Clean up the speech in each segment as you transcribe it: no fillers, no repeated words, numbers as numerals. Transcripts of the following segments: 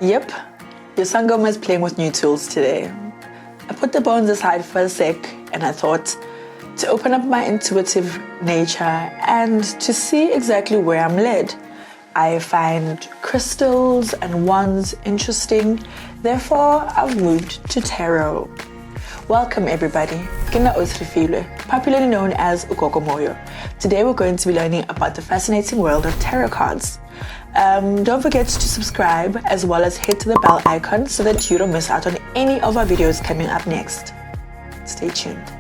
Yep, your Sangoma is playing with new tools today. I put the bones aside for a sec and I thought to open up my intuitive nature and to see exactly where I'm led. I find crystals and wands interesting, therefore I've moved to tarot. Welcome everybody, Kina Osrifile, popularly known as Gogo Moyo. Today we're going to be learning about the fascinating world of tarot cards. Don't forget to subscribe as well as hit the bell icon so that you don't miss out on any of our videos coming up next. Stay tuned.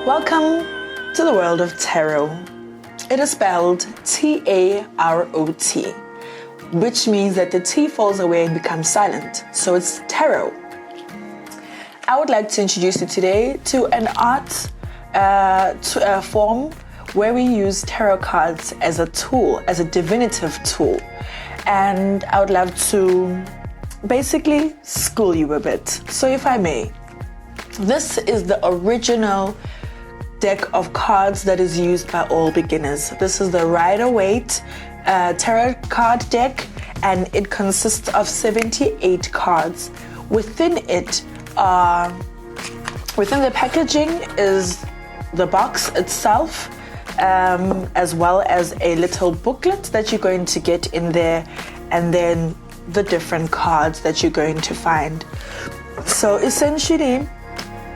Welcome to the world of tarot. It is spelled T-A-R-O-T, which means that the T falls away and becomes silent, so it's tarot. I would like to introduce you today to an art form where we use tarot cards as a tool, as a divinative tool. And I would love to basically school you a bit. So if I may, this is the original deck of cards that is used by all beginners. This is the Rider-Waite tarot card deck, and it consists of 78 cards. Within it, within the packaging is the box itself, as well as a little booklet that you're going to get in there, and then the different cards that you're going to find. So essentially,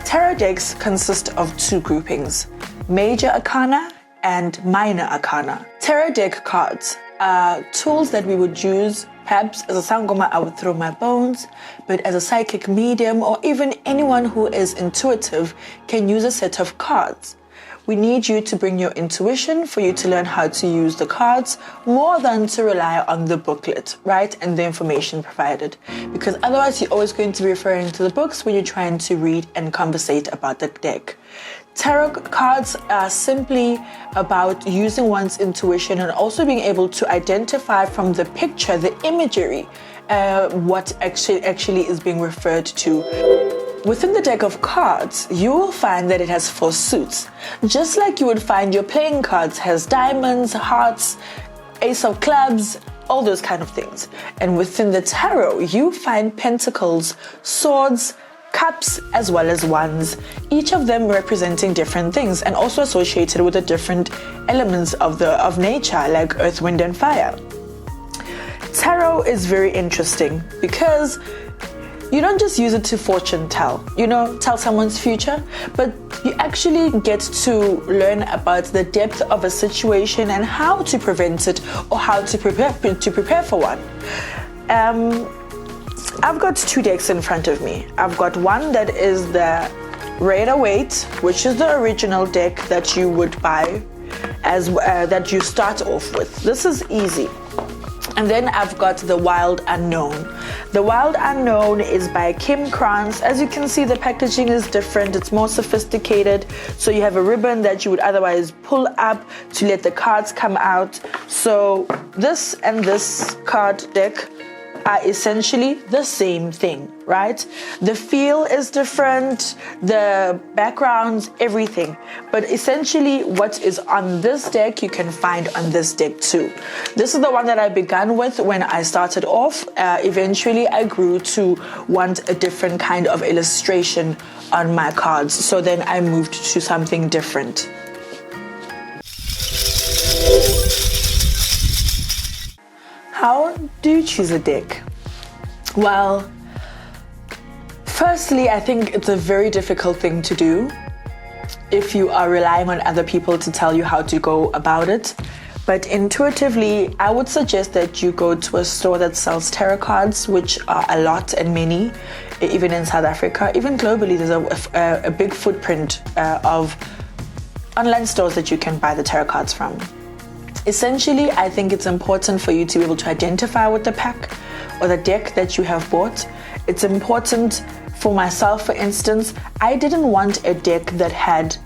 tarot decks consist of two groupings, Major Arcana and Minor Arcana. Tarot deck cards are tools that we would use. Perhaps as a Sangoma, I would throw my bones, but as a psychic medium or even anyone who is intuitive can use a set of cards. We need you to bring your intuition for you to learn how to use the cards more than to rely on the booklet, right? And the information provided. Because otherwise you're always going to be referring to the books when you're trying to read and conversate about the deck. Tarot cards are simply about using one's intuition and also being able to identify from the picture, the imagery, what actually is being referred to. Within the deck of cards, you will find that it has 4 suits. Just like you would find your playing cards has diamonds, hearts, ace of clubs, all those kind of things. And within the tarot, you find pentacles, swords, cups, as well as wands, each of them representing different things and also associated with the different elements of nature, like earth, wind, and fire. Tarot is very interesting because you don't just use it to fortune tell, tell someone's future, but you actually get to learn about the depth of a situation and how to prevent it or how to prepare for one. I've got 2 decks in front of me. I've got one that is the Rider-Waite, which is the original deck that you would buy as that you start off with. This is easy. And then I've got the Wild Unknown. The Wild Unknown is by Kim Krantz. As you can see, the packaging is different. It's more sophisticated. So you have a ribbon that you would otherwise pull up to let the cards come out. So this and this card deck are essentially the same thing, right? The feel is different, the backgrounds, everything. But essentially what is on this deck, you can find on this deck too. This is the one that I began with when I started off. Eventually I grew to want a different kind of illustration on my cards. So then I moved to something different. How do you choose a deck? Well, firstly, I think it's a very difficult thing to do if you are relying on other people to tell you how to go about it. But intuitively, I would suggest that you go to a store that sells tarot cards, which are a lot and many, even in South Africa. Even globally, there's a big footprint of online stores that you can buy the tarot cards from. Essentially, I think it's important for you to be able to identify with the pack or the deck that you have bought. It's important for myself, for instance, I didn't want a deck that had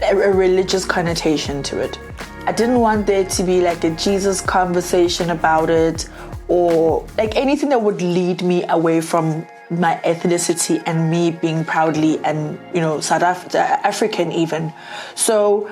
a religious connotation to it. I didn't want there to be like a Jesus conversation about it, or like anything that would lead me away from my ethnicity and me being proudly and, South African even. So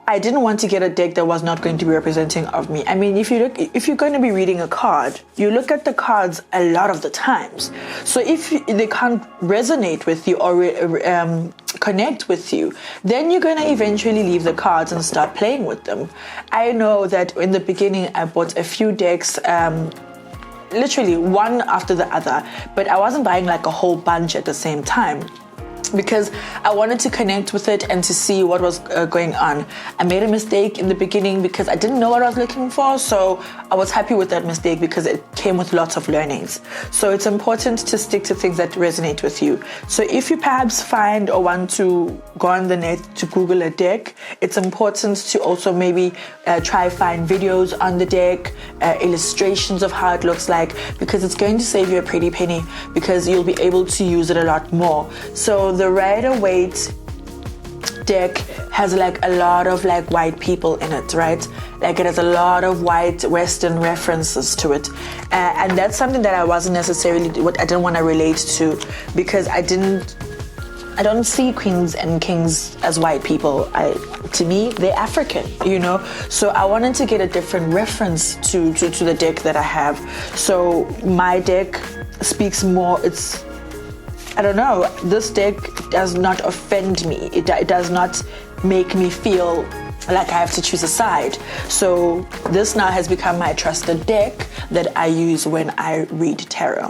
I didn't want to get a deck that was not going to be representing of me. I mean, if you're going to be reading a card, you look at the cards a lot of the times. So if they can't resonate with you or connect with you, then you're going to eventually leave the cards and start playing with them. I know that in the beginning, I bought a few decks, literally one after the other, but I wasn't buying like a whole bunch at the same time, because I wanted to connect with it and to see what was going on. I made a mistake in the beginning because I didn't know what I was looking for, so I was happy with that mistake because it came with lots of learnings. So it's important to stick to things that resonate with you. So if you perhaps find or want to go on the net to Google a deck, it's important to also maybe try find videos on the deck, illustrations of how it looks like, because it's going to save you a pretty penny because you'll be able to use it a lot more. So the Rider-Waite deck has like a lot of like white people in it, right? Like it has a lot of white Western references to it, and that's something that I wasn't necessarily what I didn't want to relate to, because I don't see queens and kings as white people. To me, they're African, So I wanted to get a different reference to the deck that I have. So my deck speaks more. I don't know, this deck does not offend me. It does not make me feel like I have to choose a side. So this now has become my trusted deck that I use when I read tarot.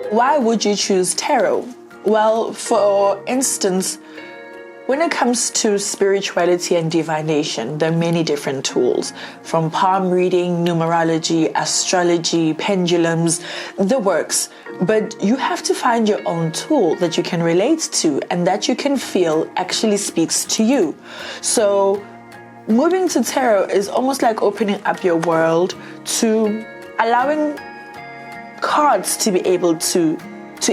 Why would you choose tarot? Well, for instance, when it comes to spirituality and divination, there are many different tools, from palm reading, numerology, astrology, pendulums, the works. But you have to find your own tool that you can relate to and that you can feel actually speaks to you. So moving to tarot is almost like opening up your world to allowing cards to be able to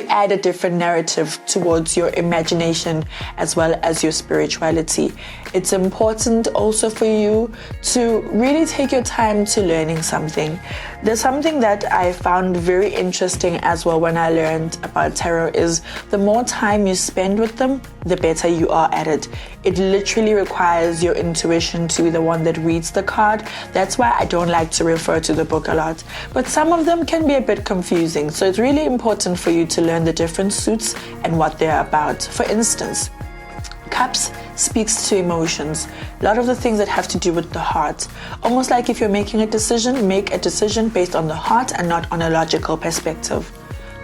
add a different narrative towards your imagination as well as your spirituality. It's important also for you to really take your time to learning something. There's something that I found very interesting as well when I learned about tarot is the more time you spend with them, the better you are at it. It literally requires your intuition to be the one that reads the card. That's why I don't like to refer to the book a lot. But some of them can be a bit confusing. So it's really important for you to learn the different suits and what they're about. For instance, Cups speaks to emotions, a lot of the things that have to do with the heart. Almost like if you're making a decision, make a decision based on the heart and not on a logical perspective.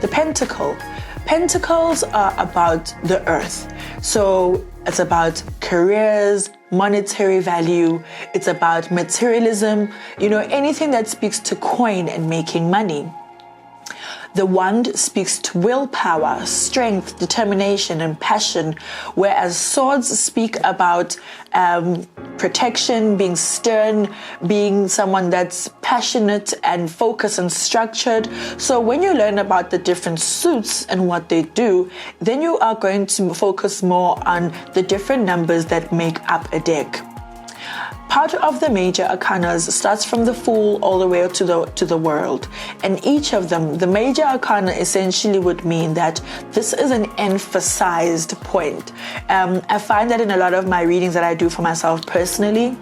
The Pentacles are about the earth. So it's about careers, monetary value. It's about materialism, anything that speaks to coin and making money. The Wand speaks to willpower, strength, determination, and passion, whereas Swords speak about protection, being stern, being someone that's passionate and focused and structured. So when you learn about the different suits and what they do, then you are going to focus more on the different numbers that make up a deck. Part of the major arcanas starts from the Fool all the way to the World, and each of them, the major arcana essentially would mean that this is an emphasized point. I find that in a lot of my readings that I do for myself personally,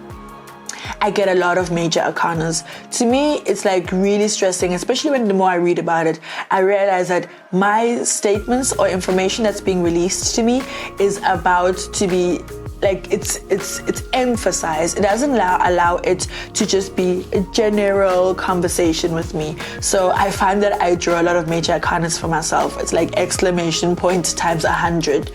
I get a lot of major arcanas. To me, it's like really stressing, especially when the more I read about it, I realize that my statements or information that's being released to me is about to be like it's emphasized. It doesn't allow it to just be a general conversation with me. So I find that I draw a lot of major arcanas for myself. It's like exclamation point times 100.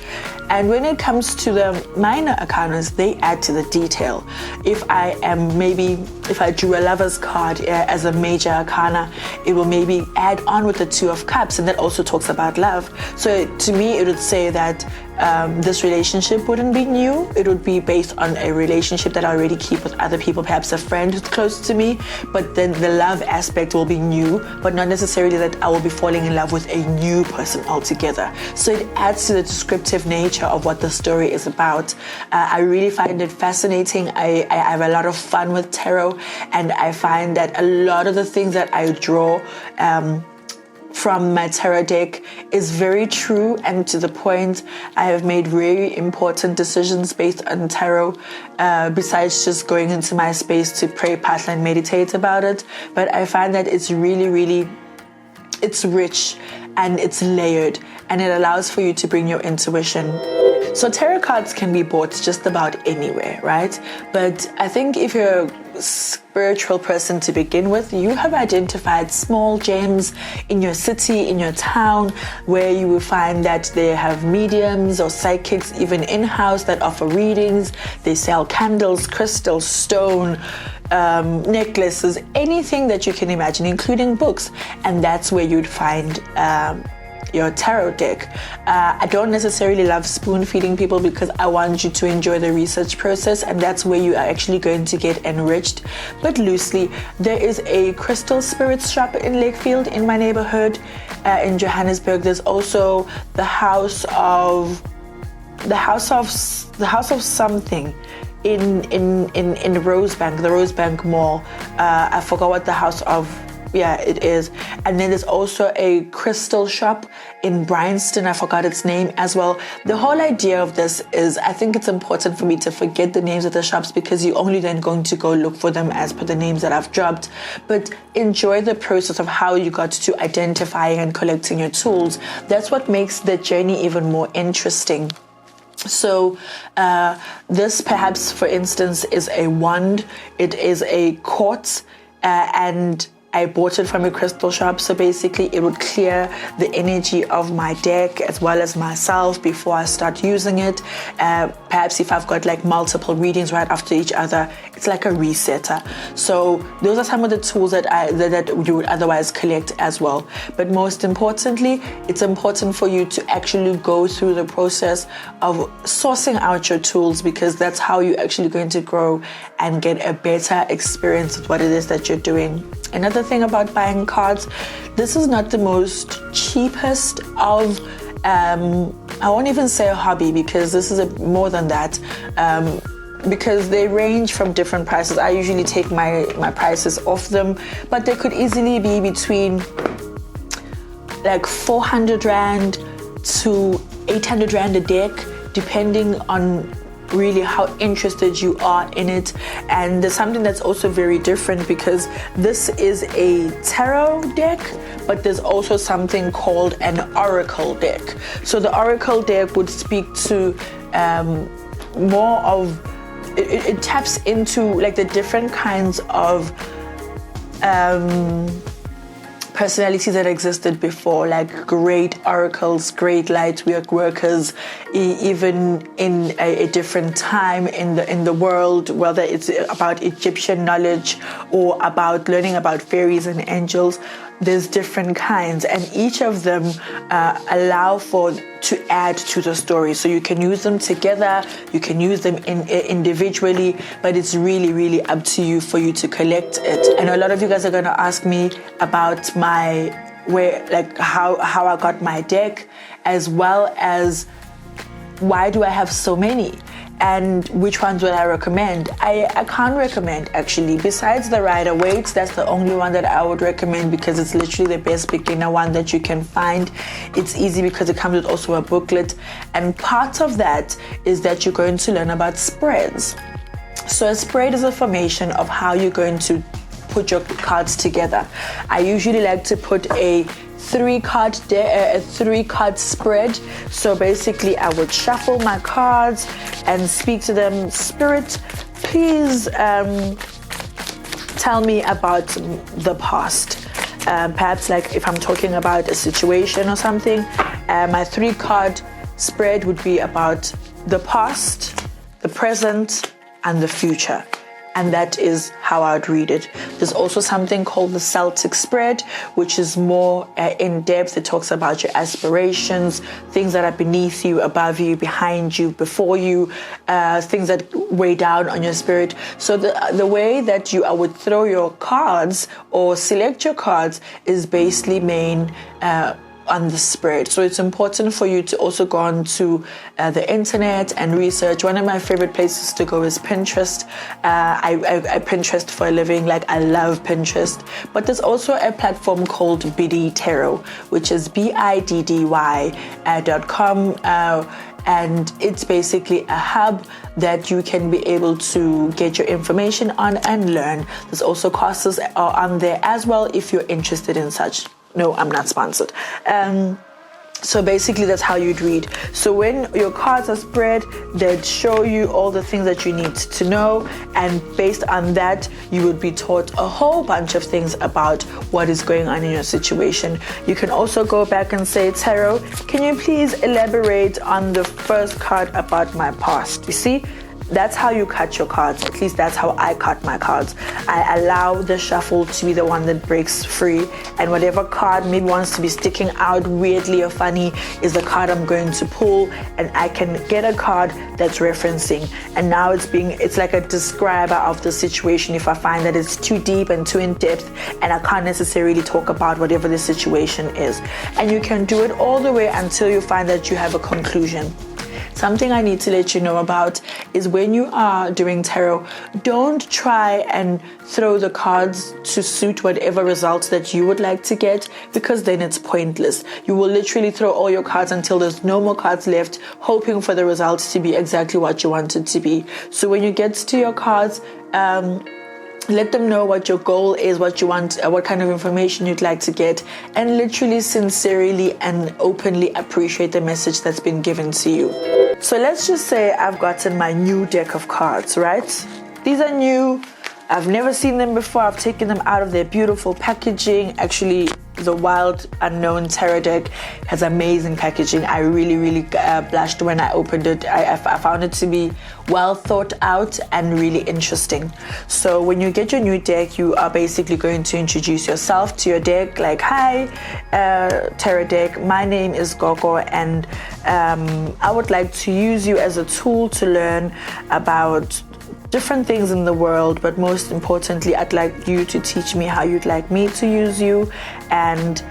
And when it comes to the minor arcanas, they add to the detail. If I drew a lover's card as a major arcana, it will maybe add on with the Two of Cups, and that also talks about love. So to me, it would say that this relationship wouldn't be new. It would be based on a relationship that I already keep with other people, perhaps a friend who's close to me, but then the love aspect will be new, but not necessarily that I will be falling in love with a new person altogether. So it adds to the descriptive nature of what the story is about. I really find it fascinating. I have a lot of fun with tarot, and I find that a lot of the things that I draw from my tarot deck is very true and to the point. I have made very important decisions based on tarot, besides just going into my space to pray, pass, and meditate about it. But I find that it's really, it's rich and it's layered, and it allows for you to bring your intuition. So tarot cards can be bought just about anywhere, right? But I think if you're a spiritual person to begin with, you have identified small gems in your city, in your town, where you will find that they have mediums or psychics even in-house that offer readings. They sell candles, crystals, stone, necklaces, anything that you can imagine, including books. And that's where you'd find your tarot deck. I don't necessarily love spoon feeding people because I want you to enjoy the research process, and that's where you are actually going to get enriched. But loosely, there is a crystal spirits shop in Lakefield in my neighborhood in Johannesburg. There's also the house of something in Rosebank, the Rosebank Mall. I forgot what the house of. Yeah, it is. And then there's also a crystal shop in Bryanston. I forgot its name as well. The whole idea of this is, I think it's important for me to forget the names of the shops because you're only then going to go look for them as per the names that I've dropped. But enjoy the process of how you got to identifying and collecting your tools. That's what makes the journey even more interesting. So this perhaps, for instance, is a wand. It is a quartz and I bought it from a crystal shop, so basically it would clear the energy of my deck as well as myself before I start using it. Perhaps if I've got like multiple readings right after each other, it's like a resetter. So those are some of the tools that you would otherwise collect as well. But most importantly, it's important for you to actually go through the process of sourcing out your tools, because that's how you're actually going to grow and get a better experience with what it is that you're doing. Another thing about buying cards, this is not the most cheapest of, I won't even say a hobby, because this is more than that, because they range from different prices. I usually take my prices off them, but they could easily be between like 400 Rand to 800 Rand a deck, depending on really how interested you are in it. And there's something that's also very different, because this is a tarot deck, but there's also something called an oracle deck. So the oracle deck would speak to more of, it taps into like the different kinds of personalities that existed before, like great oracles, great light workers, even in a different time in the world, whether it's about Egyptian knowledge or about learning about fairies and angels. There's different kinds, and each of them allow to add to the story. So you can use them together, you can use them individually, but it's really up to you for you to collect it. And a lot of you guys are going to ask me about how I got my deck, as well as why do I have so many, and which ones would I recommend? I can't recommend, actually. Besides the Rider-Waite, that's the only one that I would recommend, because it's literally the best beginner one that you can find. It's easy because it comes with also a booklet, and part of that is that you're going to learn about spreads. So a spread is a formation of how you're going to put your cards together. I usually like to put a three card spread. So basically I would shuffle my cards and speak to them. Spirit, please tell me about the past. Perhaps like if I'm talking about a situation or something, my three card spread would be about the past, the present, and the future. And that is how I'd read it. There's also something called the Celtic spread, which is more in depth. It talks about your aspirations, things that are beneath you, above you, behind you, before you, things that weigh down on your spirit. So the way that I would throw your cards or select your cards is basically main on the spread. So it's important for you to also go on to the internet and research. One of my favorite places to go is Pinterest. I Pinterest for a living. Like, I love Pinterest. But there's also a platform called Biddy Tarot, which is BIDDY.com. And it's basically a hub that you can be able to get your information on and learn. There's also courses on there as well if you're interested in such. No, I'm not sponsored. So basically that's how you'd read. So when your cards are spread, they'd show you all the things that you need to know, and based on that you would be taught a whole bunch of things about what is going on in your situation. You can also go back and say, Tarot, can you please elaborate on the first card about my past? You see, that's how you cut your cards. At least that's how I cut my cards. I allow the shuffle to be the one that breaks free, and whatever card maybe wants to be sticking out weirdly or funny is the card I'm going to pull, and I can get a card that's referencing. And now it's like a describer of the situation if I find that it's too deep and too in depth and I can't necessarily talk about whatever the situation is. And you can do it all the way until you find that you have a conclusion. Something I need to let you know about is when you are doing tarot, don't try and throw the cards to suit whatever results that you would like to get, because then it's pointless. You will literally throw all your cards until there's no more cards left, hoping for the results to be exactly what you want it to be. So when you get to your cards, let them know what your goal is, what you want, what kind of information you'd like to get, and literally sincerely and openly appreciate the message that's been given to you. So let's just say I've gotten my new deck of cards, right? These are new. I've never seen them before. I've taken them out of their beautiful packaging. Actually, the Wild Unknown Tarot deck has amazing packaging. I really blushed when I opened it. I found it to be well thought out and really interesting. So when you get your new deck, you are basically going to introduce yourself to your deck, like, hi, Tarot deck, my name is Gogo, and I would like to use you as a tool to learn about different things in the world, but most importantly, I'd like you to teach me how you'd like me to use you, and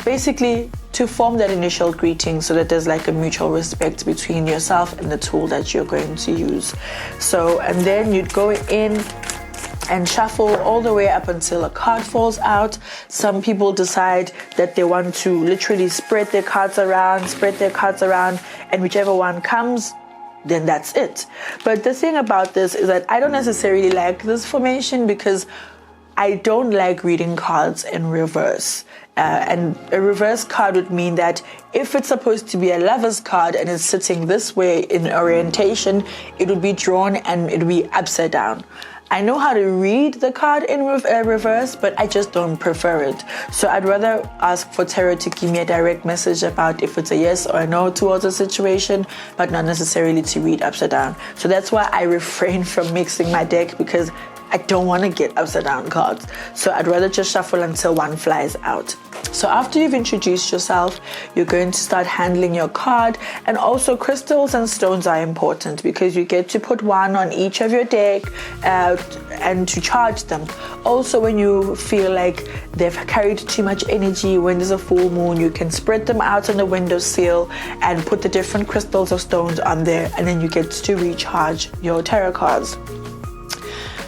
basically to form that initial greeting so that there's like a mutual respect between yourself and the tool that you're going to use. So, and then you'd go in and shuffle all the way up until a card falls out. Some people decide that they want to literally spread their cards around, and whichever one comes, then that's it. But the thing about this is that I don't necessarily like this formation, because I don't like reading cards in reverse. And a reverse card would mean that if it's supposed to be a lover's card and it's sitting this way in orientation, it would be drawn and it would be upside down. I know how to read the card in reverse, but I just don't prefer it. So I'd rather ask for tarot to give me a direct message about if it's a yes or a no towards a situation, but not necessarily to read upside down. So that's why I refrain from mixing my deck, because I don't want to get upside down cards. So I'd rather just shuffle until one flies out. So after you've introduced yourself, you're going to start handling your card. And also crystals and stones are important, because you get to put one on each of your deck and to charge them. Also, when you feel like they've carried too much energy, when there's a full moon, you can spread them out on the windowsill and put the different crystals or stones on there, and then you get to recharge your tarot cards.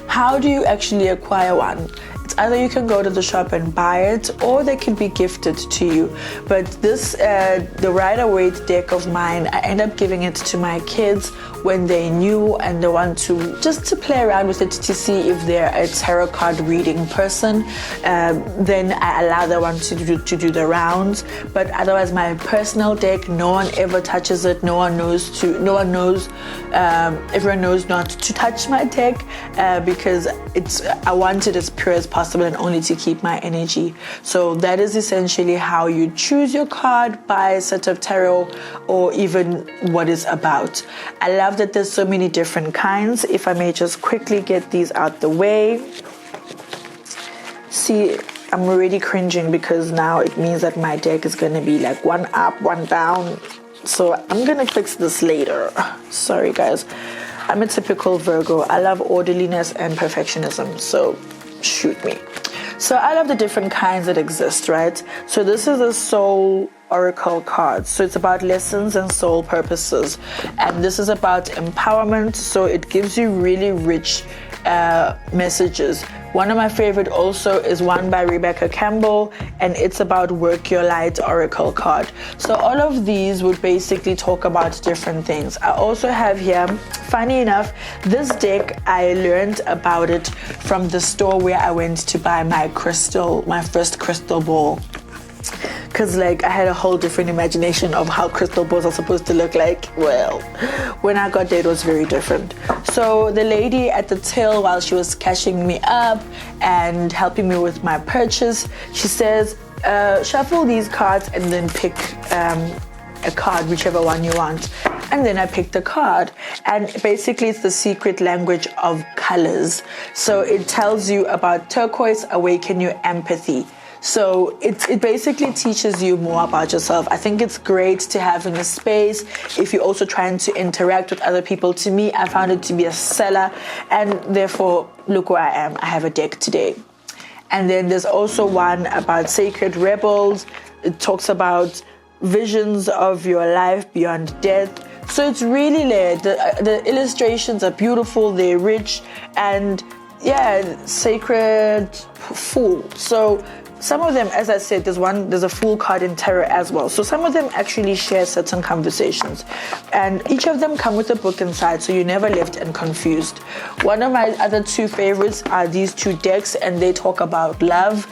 How do you actually acquire one? It's either you can go to the shop and buy it, or they can be gifted to you. But this, the Rider-Waite deck of mine, I end up giving it to my kids when they're new and they want to just to play around with it to see if they're a tarot card reading person. Then I allow that one to do the rounds. But otherwise, my personal deck, no one ever touches it. Everyone knows not to touch my deck, because I want it as pure as possible. possible and only to keep my energy. So that is essentially how you choose your card, buy a set of tarot, or even what it's about. I love that there's so many different kinds. If I may just quickly get these out the way. See, I'm already cringing because now it means that my deck is going to be like one up, one down. So I'm going to fix this later. Sorry, guys. I'm a typical Virgo. I love orderliness and perfectionism. So shoot me. So I love the different kinds that exist, right? So this is a soul oracle card. So it's about lessons and soul purposes. And this is about empowerment. So it gives you really rich messages. One of my favorite also is one by Rebecca Campbell, and it's about Work Your Light Oracle card. So all of these would basically talk about different things. I also have here, funny enough, this deck, I learned about it from the store where I went to buy my first crystal ball. Because like I had a whole different imagination of how crystal balls are supposed to look like. Well, when I got there, it was very different. So the lady at the till, while she was cashing me up and helping me with my purchase, she says, shuffle these cards and then pick a card, whichever one you want. And then I picked a card, and basically it's the secret language of colors. So it tells you about turquoise, awaken your empathy. So it basically teaches you more about yourself. I think it's great to have in a space if you're also trying to interact with other people. To me, I found it to be a seller, and therefore, look where I am. I have a deck today. And then there's also one about sacred rebels. It talks about visions of your life beyond death. So it's really layered. The illustrations are beautiful, they're rich, and yeah, sacred fool. So some of them, as I said, there's a Fool card in tarot as well. So some of them actually share certain conversations. And each of them come with a book inside, so you're never left and confused. One of my other two favorites are these two decks, and they talk about love.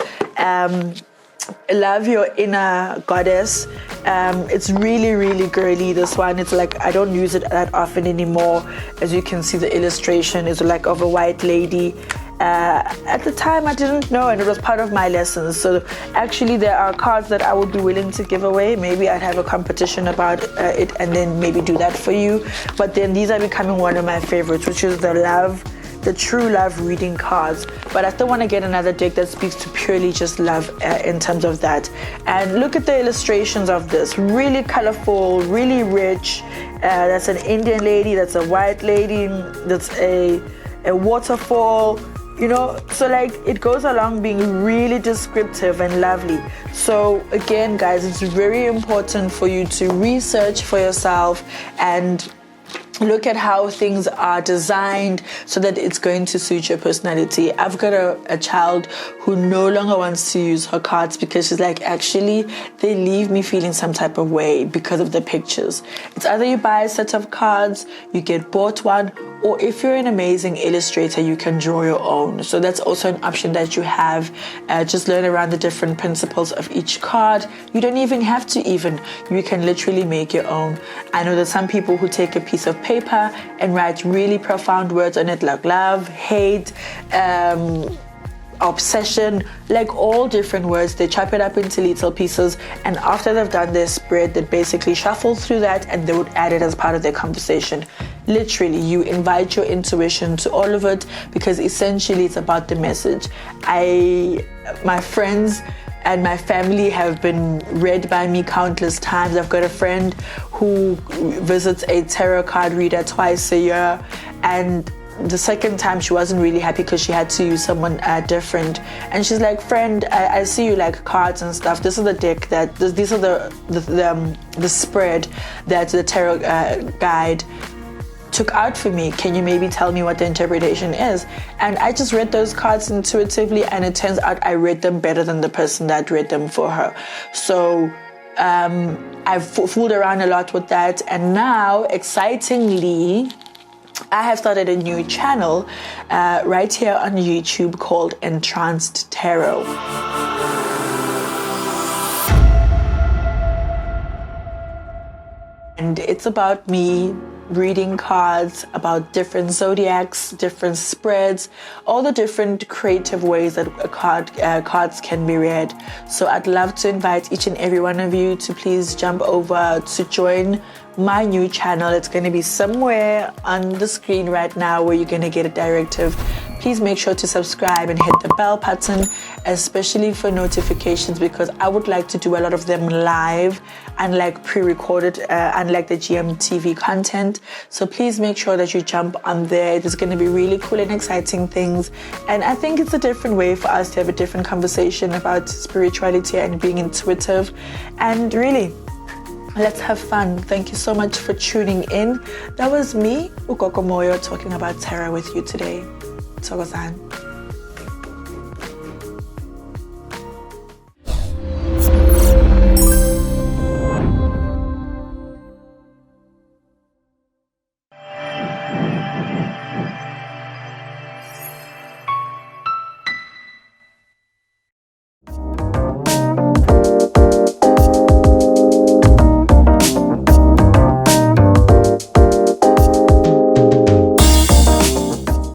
Love your inner goddess. It's really, really girly, this one. It's like, I don't use it that often anymore. As you can see, the illustration is like of a white lady. At the time I didn't know, and it was part of my lessons. So actually there are cards that I would be willing to give away. Maybe I'd have a competition about it and then maybe do that for you. But then these are becoming one of my favorites, which is the true love reading cards. But I still want to get another deck that speaks to purely just love in terms of that. And look at the illustrations of this. Really colorful, really rich. That's an Indian lady, that's a white lady, that's a waterfall. You know, so like it goes along being really descriptive and lovely. So again, guys, it's very important for you to research for yourself and look at how things are designed so that it's going to suit your personality. I've got a child who no longer wants to use her cards because she's like, actually, they leave me feeling some type of way because of the pictures. It's either you buy a set of cards, you get bought one, or if you're an amazing illustrator, you can draw your own. So that's also an option that you have. Just learn around the different principles of each card. You don't even have to you can literally make your own. I know there's some people who take a piece of paper and write really profound words on it, like love, hate, obsession, like all different words. They chop it up into little pieces, and after they've done their spread, they basically shuffle through that and they would add it as part of their conversation. Literally, you invite your intuition to all of it because essentially it's about the message. My friends and my family have been read by me countless times. I've got a friend who visits a tarot card reader twice a year, and the second time she wasn't really happy because she had to use someone different, and she's like, friend, I see you like cards and stuff. This is the deck these are the spread that the tarot guide took out for me. Can you maybe tell me what the interpretation is? And I just read those cards intuitively, and it turns out I read them better than the person that read them for her. So I've fooled around a lot with that, and now excitingly I have started a new channel right here on YouTube called Entranced Tarot. And it's about me reading cards, about different zodiacs, different spreads, all the different creative ways that cards can be read. So I'd love to invite each and every one of you to please jump over to join my new channel. It's going to be somewhere on the screen right now where you're going to get a directive. Please make sure to subscribe and hit the bell button, especially for notifications, because I would like to do a lot of them live and like pre-recorded, unlike the GMTV content. So please make sure that you jump on there. It is going to be really cool and exciting things. And I think it's a different way for us to have a different conversation about spirituality and being intuitive. And really, let's have fun. Thank you so much for tuning in. That was me, Gogo Moyo, talking about tarot with you today. Thokozani.